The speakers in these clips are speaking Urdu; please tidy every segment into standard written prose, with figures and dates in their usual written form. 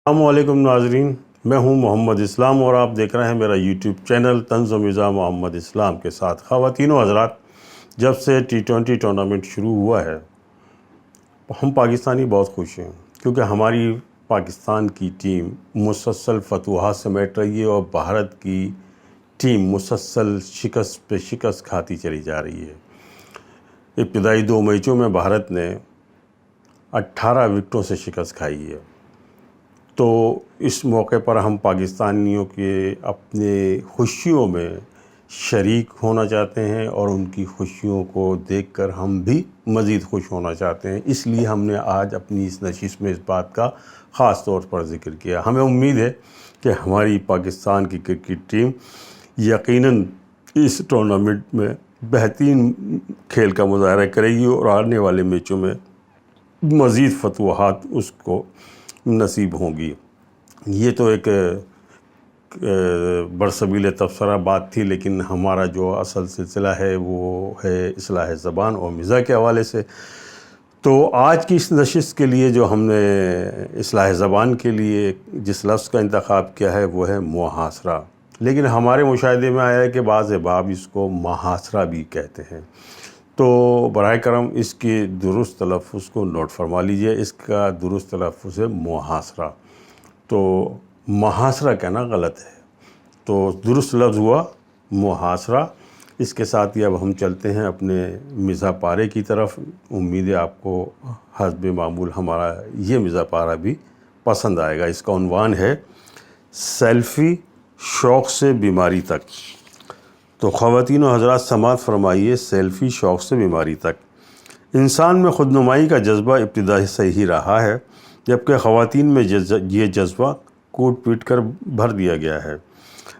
السلام علیکم ناظرین، میں ہوں محمد اسلام اور آپ دیکھ رہے ہیں میرا یوٹیوب چینل طنز و مزاح محمد اسلام کے ساتھ۔ خواتین و حضرات، جب سے T20 ٹورنامنٹ شروع ہوا ہے ہم پاکستانی بہت خوش ہیں، کیونکہ ہماری پاکستان کی ٹیم مسلسل فتوحات سمیٹ رہی ہے اور بھارت کی ٹیم مسلسل شکست پہ شکست کھاتی چلی جا رہی ہے۔ ابتدائی 2 میچوں میں بھارت نے 18 وکٹوں سے شکست کھائی ہے۔ تو اس موقع پر ہم پاکستانیوں کے اپنے خوشیوں میں شریک ہونا چاہتے ہیں اور ان کی خوشیوں کو دیکھ کر ہم بھی مزید خوش ہونا چاہتے ہیں۔ اس لیے ہم نے آج اپنی اس نشست میں اس بات کا خاص طور پر ذکر کیا۔ ہمیں امید ہے کہ ہماری پاکستان کی کرکٹ ٹیم یقیناً اس ٹورنامنٹ میں بہترین کھیل کا مظاہرہ کرے گی اور آنے والے میچوں میں مزید فتوحات اس کو نصیب ہوں گی۔ یہ تو ایک برسبیل تبصرہ بات تھی، لیکن ہمارا جو اصل سلسلہ ہے وہ ہے اصلاح زبان اور مزاح کے حوالے سے۔ تو آج کی اس نشست کے لیے جو ہم نے اصلاح زبان کے لیے جس لفظ کا انتخاب کیا ہے وہ ہے محاصرہ، لیکن ہمارے مشاہدے میں آیا ہے کہ بعض احباب اس کو محاصرہ بھی کہتے ہیں۔ تو براہ کرم اس کی درست تلفظ کو نوٹ فرما لیجئے۔ اس کا درست تلفظ ہے محاصرہ، تو محاصرہ کہنا غلط ہے، تو درست لفظ ہوا محاصرہ۔ اس کے ساتھ ہی اب ہم چلتے ہیں اپنے مزاح پارے کی طرف۔ امید ہے آپ کو حسب معمول ہمارا یہ مزاح پارہ بھی پسند آئے گا۔ اس کا عنوان ہے سیلفی شوق سے بیماری تک۔ تو خواتین و حضرات سماعت فرمائیے، سیلفی شوق سے بیماری تک۔ انسان میں خود نمائی کا جذبہ ابتدا سے ہی رہا ہے، جبکہ خواتین میں یہ جذبہ کوٹ پیٹ کر بھر دیا گیا ہے۔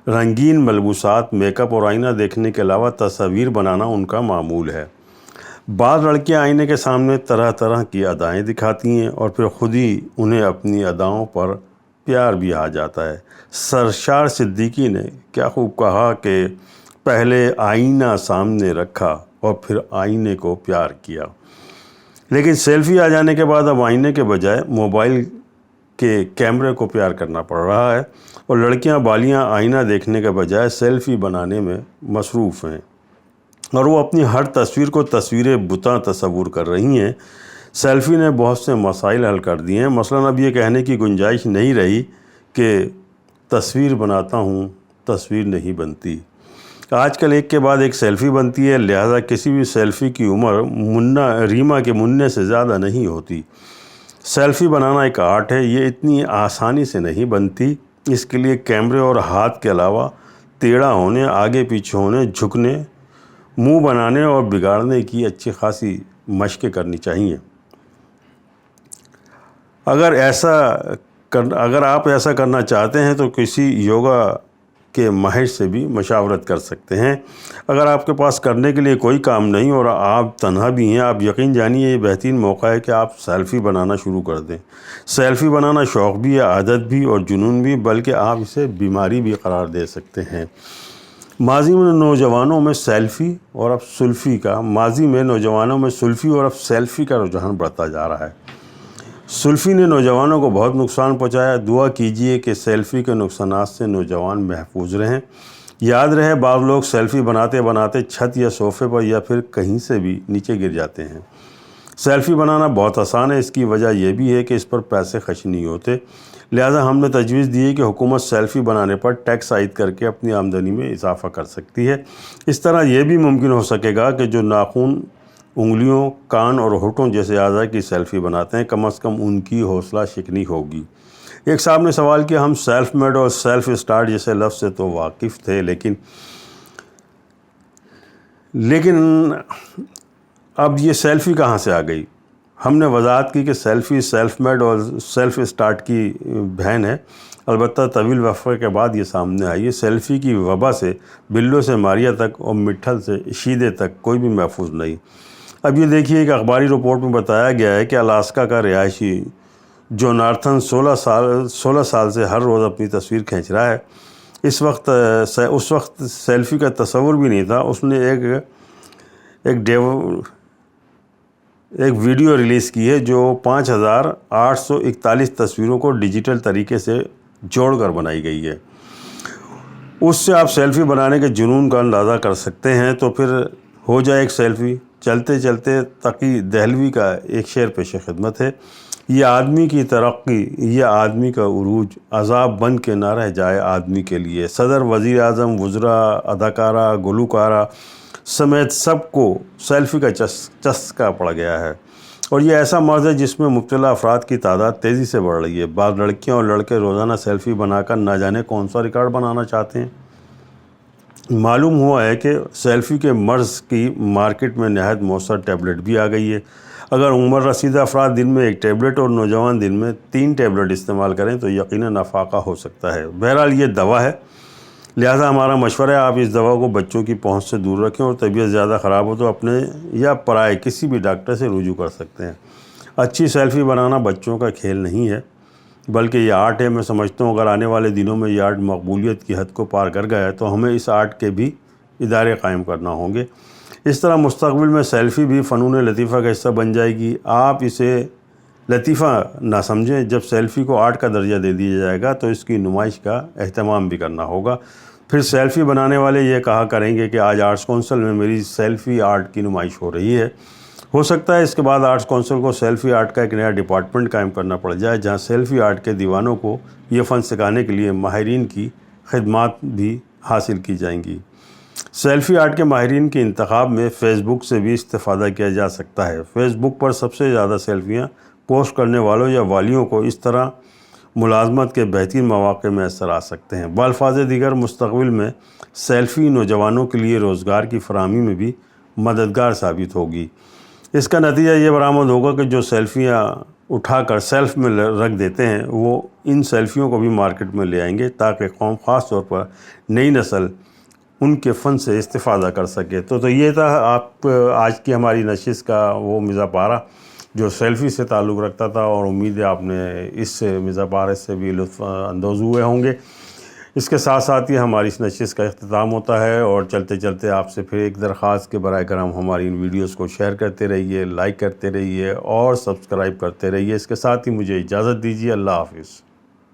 رنگین ملبوسات، میک اپ اور آئینہ دیکھنے کے علاوہ تصاویر بنانا ان کا معمول ہے۔ بعض لڑکیاں آئینے کے سامنے طرح طرح کی ادائیں دکھاتی ہیں اور پھر خود ہی انہیں اپنی اداؤں پر پیار بھی آ جاتا ہے۔ سرشار صدیقی نے کیا خوب کہا کہ پہلے آئینہ سامنے رکھا اور پھر آئینے کو پیار کیا۔ لیکن سیلفی آ جانے کے بعد اب آئینے کے بجائے موبائل کے کیمرے کو پیار کرنا پڑ رہا ہے، اور لڑکیاں بالیاں آئینہ دیکھنے کے بجائے سیلفی بنانے میں مصروف ہیں، اور وہ اپنی ہر تصویر کو تصویر بتاں تصور کر رہی ہیں۔ سیلفی نے بہت سے مسائل حل کر دیے ہیں۔ مثلاً اب یہ کہنے کی گنجائش نہیں رہی کہ تصویر بناتا ہوں، تصویر نہیں بنتی۔ آج کل ایک کے بعد ایک سیلفی بنتی ہے، لہذا کسی بھی سیلفی کی عمر ریما کے منّے سے زیادہ نہیں ہوتی۔ سیلفی بنانا ایک آرٹ ہے، یہ اتنی آسانی سے نہیں بنتی۔ اس کے لیے کیمرے اور ہاتھ کے علاوہ ٹیڑھا ہونے، آگے پیچھے ہونے، جھکنے، منہ بنانے اور بگاڑنے کی اچھی خاصی مشقیں کرنی چاہیے۔ اگر آپ ایسا کرنا چاہتے ہیں تو کسی یوگا کے ماہر سے بھی مشاورت کر سکتے ہیں۔ اگر آپ کے پاس کرنے کے لیے کوئی کام نہیں اور آپ تنہا بھی ہیں، آپ یقین جانیے یہ بہترین موقع ہے کہ آپ سیلفی بنانا شروع کر دیں۔ سیلفی بنانا شوق بھی ہے، عادت بھی اور جنون بھی، بلکہ آپ اسے بیماری بھی قرار دے سکتے ہیں۔ ماضی میں نوجوانوں میں سیلفی اور اب سیلفی کا رجحان بڑھتا جا رہا ہے۔ سیلفی نے نوجوانوں کو بہت نقصان پہنچایا۔ دعا کیجئے کہ سیلفی کے نقصانات سے نوجوان محفوظ رہیں۔ یاد رہے، بعض لوگ سیلفی بناتے بناتے چھت یا صوفے پر یا پھر کہیں سے بھی نیچے گر جاتے ہیں۔ سیلفی بنانا بہت آسان ہے، اس کی وجہ یہ بھی ہے کہ اس پر پیسے خرچ نہیں ہوتے، لہذا ہم نے تجویز دی ہے کہ حکومت سیلفی بنانے پر ٹیکس عائد کر کے اپنی آمدنی میں اضافہ کر سکتی ہے۔ اس طرح یہ بھی ممکن ہو سکے گا کہ جو ناخن، انگلیوں، کان اور ہونٹوں جیسے اعضاء کی سیلفی بناتے ہیں، کم از کم ان کی حوصلہ شکنی ہوگی۔ ایک صاحب نے سوال کیا، ہم سیلف میڈ اور سیلف اسٹارٹ جیسے لفظ سے تو واقف تھے، لیکن اب یہ سیلفی کہاں سے آ گئی؟ ہم نے وضاحت کی کہ سیلفی سیلف میڈ اور سیلف اسٹارٹ کی بہن ہے، البتہ طویل وقفے کے بعد یہ سامنے آئی ہے۔ سیلفی کی وبا سے بلو سے ماریا تک اور مٹھل سے شیدے تک کوئی بھی محفوظ نہیں۔ اب یہ دیکھیے کہ اخباری رپورٹ میں بتایا گیا ہے کہ الاسکا کا رہائشی جوناتھن 16 سال سے ہر روز اپنی تصویر کھینچ رہا ہے۔ اس وقت سیلفی کا تصور بھی نہیں تھا۔ اس نے ایک ویڈیو ریلیز کی ہے جو 5841 تصویروں کو ڈیجیٹل طریقے سے جوڑ کر بنائی گئی ہے۔ اس سے آپ سیلفی بنانے کے جنون کا اندازہ کر سکتے ہیں۔ تو پھر ہو جائے ایک سیلفی۔ چلتے چلتے تقی دہلوی کا ایک شعر پیش خدمت ہے: یہ آدمی کی ترقی، یہ آدمی کا عروج، عذاب بن کے نہ رہ جائے آدمی کے لیے۔ صدر، وزیر اعظم، وزراء، اداکارہ، گلوکارہ سمیت سب کو سیلفی کا چسکا پڑ گیا ہے، اور یہ ایسا مرض ہے جس میں مبتلا افراد کی تعداد تیزی سے بڑھ رہی ہے۔ بعض لڑکیاں اور لڑکے روزانہ سیلفی بنا کر نہ جانے کون سا ریکارڈ بنانا چاہتے ہیں۔ معلوم ہوا ہے کہ سیلفی کے مرض کی مارکیٹ میں نہایت مؤثر ٹیبلٹ بھی آ گئی ہے۔ اگر عمر رسیدہ افراد دن میں 1 ٹیبلٹ اور نوجوان دن میں 3 ٹیبلٹ استعمال کریں تو یقیناً افاقہ ہو سکتا ہے۔ بہرحال یہ دوا ہے، لہذا ہمارا مشورہ ہے آپ اس دوا کو بچوں کی پہنچ سے دور رکھیں، اور طبیعت زیادہ خراب ہو تو اپنے یا پرائے کسی بھی ڈاکٹر سے رجوع کر سکتے ہیں۔ اچھی سیلفی بنانا بچوں کا کھیل نہیں ہے، بلکہ یہ آرٹ ہے۔ میں سمجھتا ہوں اگر آنے والے دنوں میں یہ آرٹ مقبولیت کی حد کو پار کر گیا ہے تو ہمیں اس آرٹ کے بھی ادارے قائم کرنا ہوں گے۔ اس طرح مستقبل میں سیلفی بھی فنون لطیفہ کا حصہ بن جائے گی۔ آپ اسے لطیفہ نہ سمجھیں۔ جب سیلفی کو آرٹ کا درجہ دے دیا جائے گا تو اس کی نمائش کا اہتمام بھی کرنا ہوگا۔ پھر سیلفی بنانے والے یہ کہا کریں گے کہ آج آرٹس کونسل میں میری سیلفی آرٹ کی نمائش ہو رہی ہے۔ ہو سکتا ہے اس کے بعد آرٹس کونسل کو سیلفی آرٹ کا ایک نیا ڈپارٹمنٹ قائم کرنا پڑ جائے، جہاں سیلفی آرٹ کے دیوانوں کو یہ فن سکھانے کے لیے ماہرین کی خدمات بھی حاصل کی جائیں گی۔ سیلفی آرٹ کے ماہرین کے انتخاب میں فیس بک سے بھی استفادہ کیا جا سکتا ہے۔ فیس بک پر سب سے زیادہ سیلفیاں پوسٹ کرنے والوں یا والیوں کو اس طرح ملازمت کے بہترین مواقع میسر آ سکتے ہیں۔ بالفاظ دیگر مستقبل میں سیلفی نوجوانوں کے لیے روزگار کی فراہمی میں بھی مددگار ثابت ہوگی۔ اس کا نتیجہ یہ برآمد ہوگا کہ جو سیلفیاں اٹھا کر سیلف میں رکھ دیتے ہیں وہ ان سیلفیوں کو بھی مارکیٹ میں لے آئیں گے تاکہ قوم، خاص طور پر نئی نسل، ان کے فن سے استفادہ کر سکے۔ تو یہ تھا آج کی ہماری نشست کا وہ مزہ پارہ جو سیلفی سے تعلق رکھتا تھا، اور امید ہے آپ نے اس مزہ پارے سے بھی لطف اندوز ہوئے ہوں گے۔ اس کے ساتھ ساتھ ہی ہماری اس نشست کا اختتام ہوتا ہے، اور چلتے چلتے آپ سے پھر ایک درخواست کے برائے کرم ہماری ان ویڈیوز کو شیئر کرتے رہیے، لائک کرتے رہیے اور سبسکرائب کرتے رہیے۔ اس کے ساتھ ہی مجھے اجازت دیجیے۔ اللہ حافظ۔